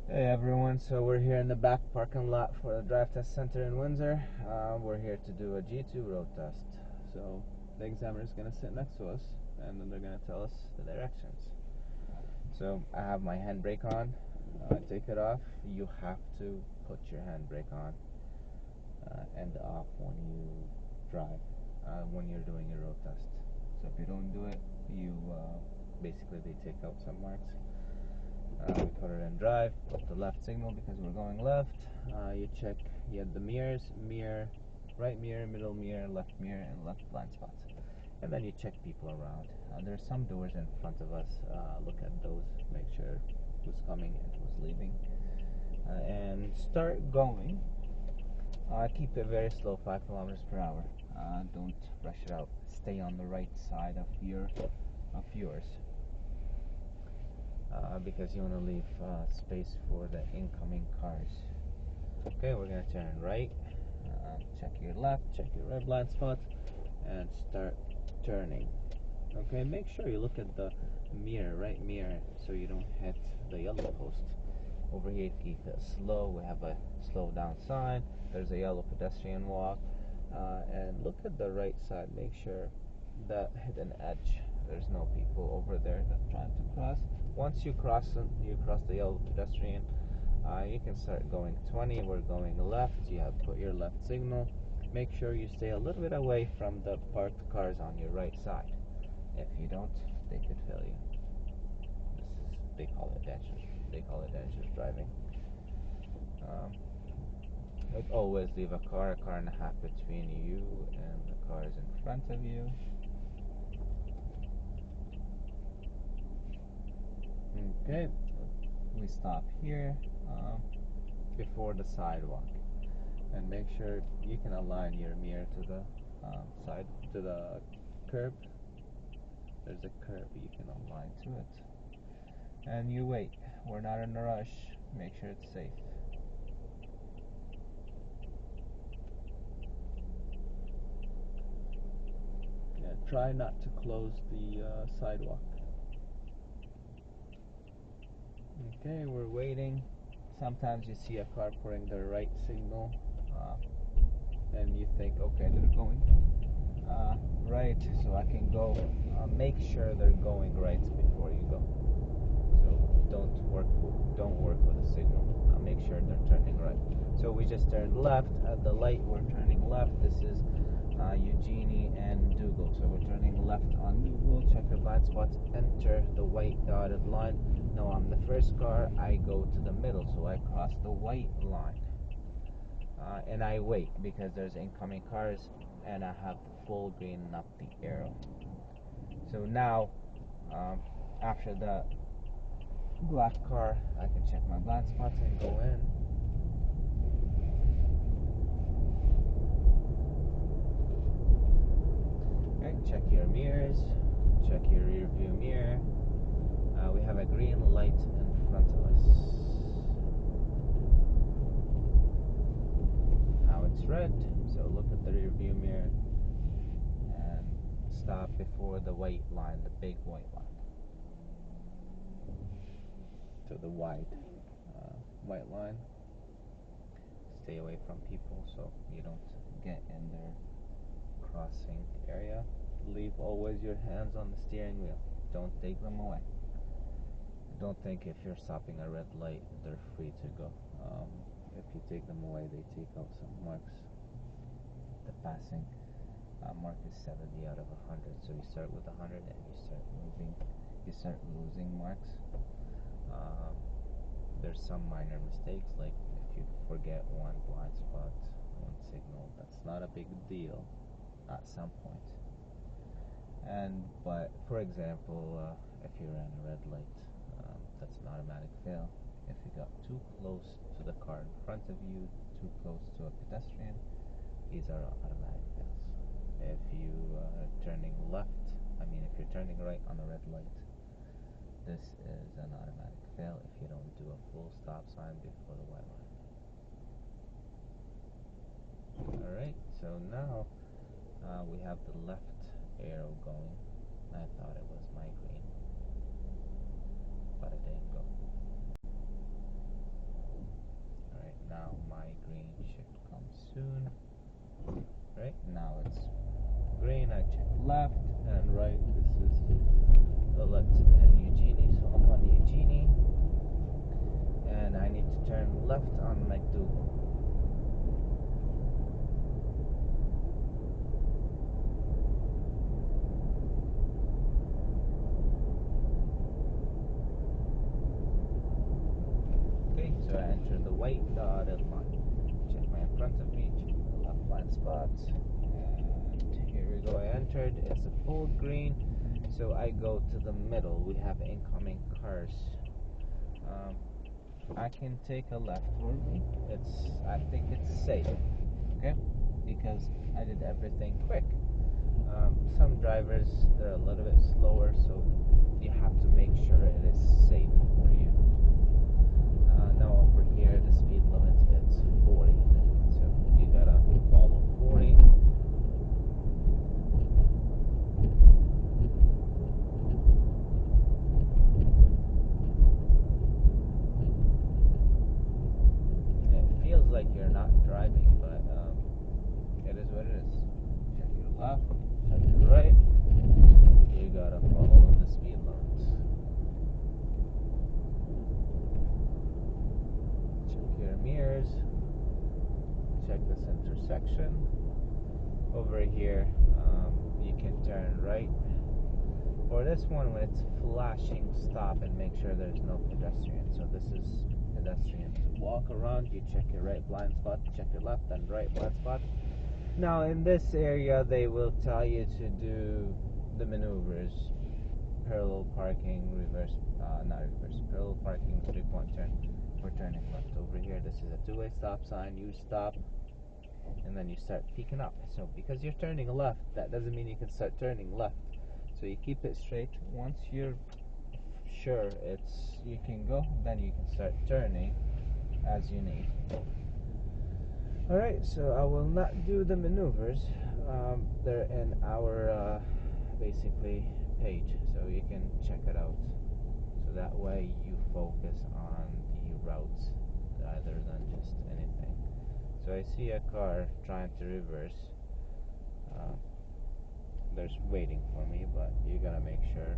Hey everyone, so we're here in the back parking lot for the drive test center in Windsor. We're here to do a G2 road test. So the examiner is going to sit next to us and then they're going to tell us the directions. So I have my handbrake on. Take it off. You have to put your handbrake on and off when you drive, when you're doing your road test. So if you don't do it, you basically they take out some marks. We put it in drive, put the left signal because we're going left. You check, you have the mirrors, right mirror, middle mirror, left mirror, and left blind spots. And then you check people around. There's some doors in front of us. Look at those, make sure who's coming and who's leaving. And start going. Keep it very slow, 5 kilometers per hour. Don't rush it out. Stay on the right side of yours. Because you want to leave space for the incoming cars. Okay, we're going to turn right. Check your left, check your red blind spots, and start turning. Okay, make sure you look at the mirror, right mirror, so you don't hit the yellow post. Over here, keep it slow. We have a slow down sign. There's a yellow pedestrian walk. And look at the right side. Make sure that hidden edge, there's no people over there that trying to cross. Once you cross the yellow pedestrian, you can start going 20. We're going left. You have put your left signal. Make sure you stay a little bit away from the parked cars on your right side. If you don't, they could fail you. They call it dangerous driving. But always leave a car and a half between you and the cars in front of you. Okay, we stop here before the sidewalk, and make sure you can align your mirror to the to the curb. There's a curb you can align to it, and you wait. We're not in a rush. Make sure it's safe. Yeah, try not to close the sidewalk. Okay, we're waiting. Sometimes you see a car putting the right signal, and you think, okay, they're going right, so I can go. Make sure they're going right before you go. So don't work with a signal. Make sure they're turning right. So we just turned left at the light. We're turning left. This is Eugenie and Dougal. So we're turning left on Dougal. Check your blind spots. Enter the white dotted line. No, I'm the first car. I go to the middle, so I cross the white line. And I wait because there's incoming cars, and I have the full green, not the arrow. So now, after the black car, I can check my blind spots and go in. Okay, check your mirrors, check your rear view mirror. We have a green light in front of us. Now it's red, so look at the rear view mirror and stop before the white line, the big white line. So the white line. Stay away from people so you don't get in their crossing area. Leave always your hands on the steering wheel. Don't take them away. Don't think if you're stopping a red light, they're free to go. If you take them away, they take out some marks. The passing mark is 70 out of 100. So you start with 100 and you start losing marks. There's some minor mistakes, like if you forget one blind spot, one signal, that's not a big deal at some point. But for example, if you ran a red light, that's an automatic fail. If you got too close to the car in front of you, too close to a pedestrian, these are automatic fails. If you are turning if you're turning right on a red light, this is an automatic fail if you don't do a full stop sign before the white line. Alright, so now we have the left arrow going. I thought it was my green, but it didn't go. soon. Right now it's green. I check left and right. This is Alexa and Eugenie, so I'm on Eugenie, and I need to turn left on McDougal. Okay, so I enter the white dotted line. Check my in front of me, check the left blind spot, and here we go. I entered. It's a full green, so I go to the middle. We have incoming cars. I can take a left for me. I think it's safe, okay? Because I did everything quick. Some drivers, they're a little bit slower, so you have to make sure it is safe for you. Now over here, the speed limit is 40, so you gotta follow 40. It feels like you're not driving, but it is what it is. Check your left, check your right. You gotta follow the speed limits. Check your mirrors. Check this intersection. Over here, you can turn right. For this one, when it's flashing, stop and make sure there's no pedestrian. So this is pedestrian. Walk around, you check your right blind spot, check your left and right blind spot. Now in this area, they will tell you to do the maneuvers: parallel parking, reverse, not reverse, parallel parking, 3-point turn. We're turning left over here. This is a two-way stop sign. You stop, and then you start peeking up. So because you're turning left, that doesn't mean you can start turning left. So you keep it straight. Once you're sure you can go, then you can start turning as you need. Alright, so I will not do the maneuvers. They're in our basically page, so you can check it out. So that way you focus on the routes rather than just anything. So I see a car trying to reverse. They're waiting for me, but you gotta make sure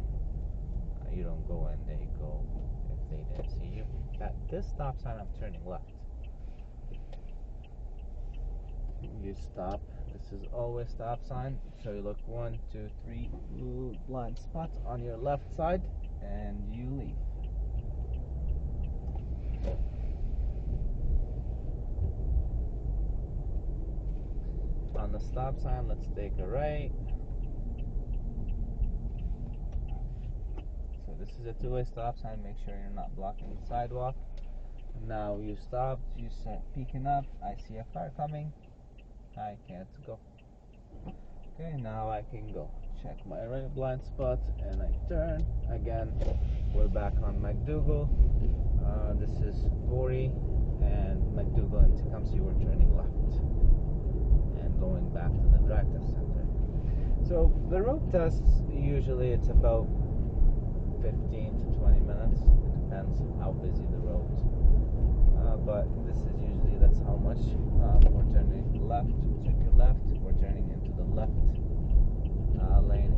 you don't go and they go if they didn't see you. At this stop sign, I'm turning left. You stop. This is always stop sign. So you look 1, 2, 3 blind spots on your left side, and you leave. On the stop sign, let's take a right. So this is a two-way stop sign. Make sure you're not blocking the sidewalk. Now you stopped. You start peeking up. I see a car coming. I can't go. Okay, now I can go. Check my right blind spot and I turn. Again, we're back on McDougal. This is 40 and McDougal and Tecumseh, we're turning left and going back to the drive test center. So the road tests, usually it's about 15 to 20 minutes. It depends how busy the roads. But this is usually, that's how much. We're turning left, check your left. We're turning into the left lane.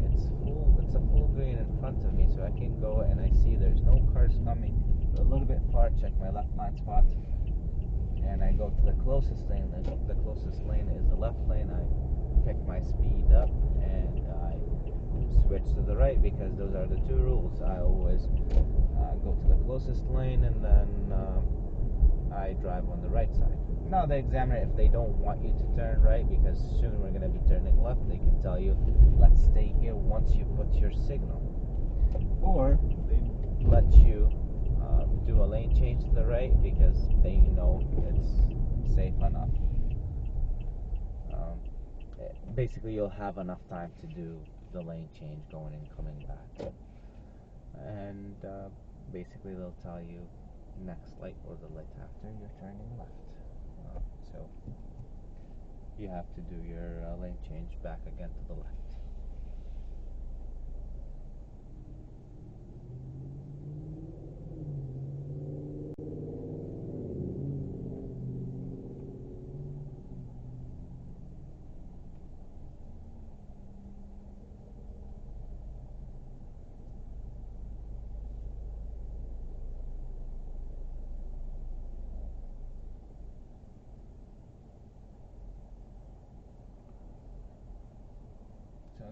It's a full green in front of me, so I can go and I see there's no cars coming. A little bit far, check my left blind spot, and I go to the closest lane. The closest lane is the left lane. I pick my speed up and I switch to the right because those are the two rules. I always go to the closest lane and then I drive on the right side. Now the examiner, if they don't want you to turn right because soon we're going to be turning left, they can tell you, let's stay here once you put your signal. Or they let you do a lane change to the right because they know it's safe enough. Basically, you'll have enough time to do the lane change going and coming back. And basically they'll tell you next light or the light after you're turning left. So you have to do your lane change back again to the left.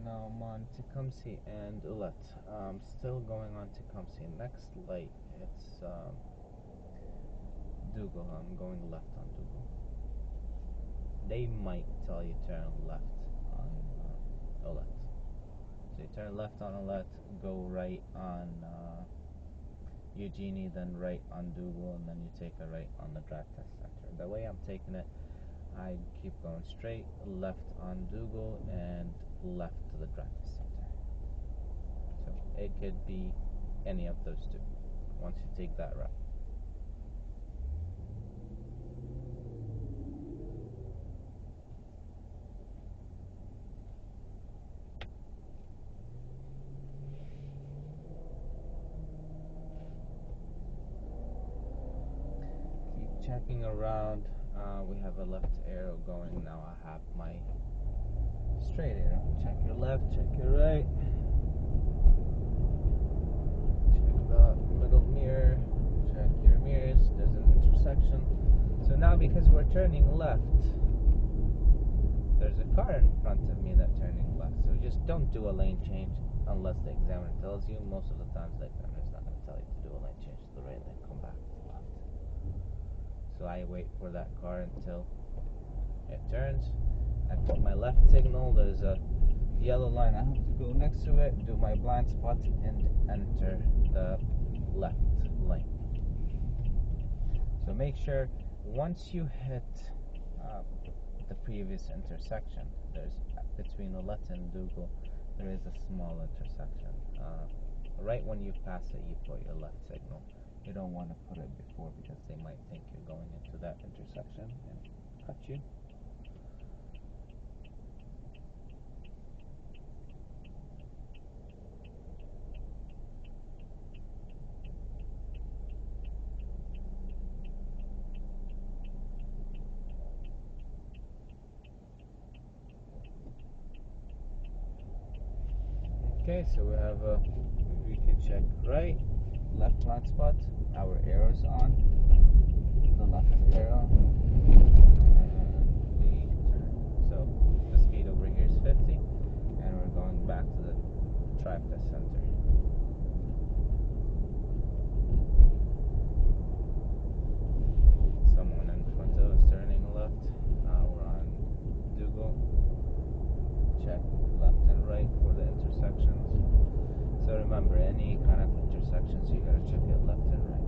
now I'm on Tecumseh and Ulet. Still going on Tecumseh. Next light, it's Dougal. I'm going left on Dougal. They might tell you turn left on Ulet. So you turn left on Ulet, go right on Eugenie, then right on Dougal, and then you take a right on the drive test center. The way I'm taking it, I keep going straight, left on Dougal, and left to the drive test center. So it could be any of those two once you take that route. Keep checking around. We have a left arrow going now. I have my straight arrow. Check your left, check your right. Check the middle mirror. Check your mirrors. There's an intersection. So now because we're turning left, there's a car in front of me that's turning left. So just don't do a lane change unless the examiner tells you. Most of the times the examiner is not going to tell you to do a lane change to the right, then come back to the left. So I wait for that car until it turns. I put my left signal. There's a yellow line. I have to go next to it, do my blind spot, and enter the left lane. So make sure once you hit the previous intersection, there's between Ulet and Dougal, there is a small intersection. Right when you pass it, you put your left signal. You don't want to put it before because they might think you're going into that intersection and cut you. Okay, so we can check right, left blind spot, our arrow's on, the left arrow, and we turn. So the speed over here is 50, and we're going back to the drive test center. Someone in front of us turning left. We're on Dougal. Check left and right for the intersections. So remember, any kind of intersections, you gotta check it left and right.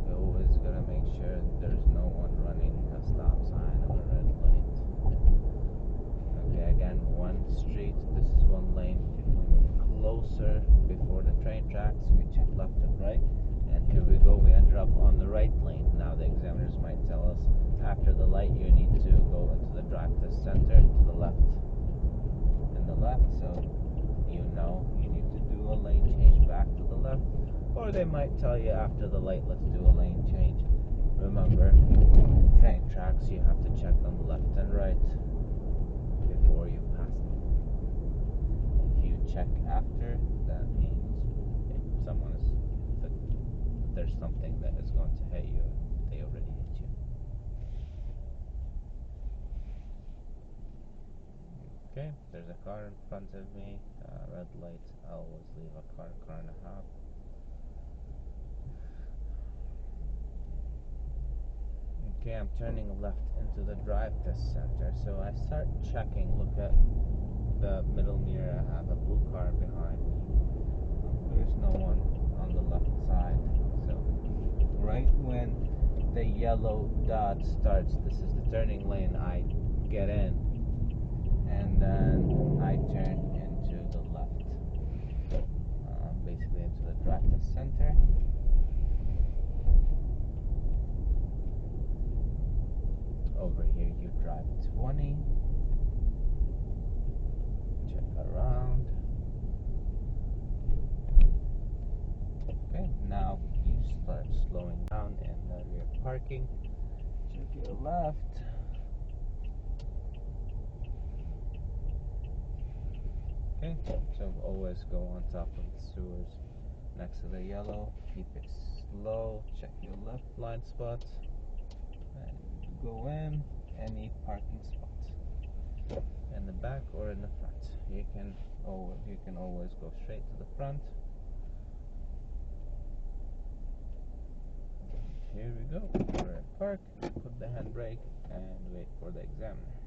You always gotta make sure there's no one running a stop sign or a red light. Okay, again, one street, this is one lane. If we move closer before the train tracks, we check left and right. And here we go, we end up on the right lane. Now the examiners might tell us, after the light, you need to go into the drive test center to the left. In the left, so you know you need to do a lane change back to the left, or they might tell you after the light, let's do a lane change. Remember, train tracks, you have to check them left and right before you pass them. If you check after, that means there's something that is going to hit you, they already hit you. Okay, there's a car in front of me, red light. I always leave a car and a half. Okay, I'm turning left into the drive test center, so I start checking. Look at the middle mirror. I have a blue car behind me. There's no one on the left side. So right when the yellow dot starts, this is the turning lane, I get in, and then I turn into the left, basically into the drive test center. Over here you drive 20, check around. Okay, now you start slowing down in the rear parking. Check your left. Okay, so always go on top of the sewers next to the yellow. Keep it slow. Check your left blind spot. And go in any parking spots. in the back or in the front. You can always go straight to the front. Here we go. We're in park. Put the handbrake and wait for the examiner.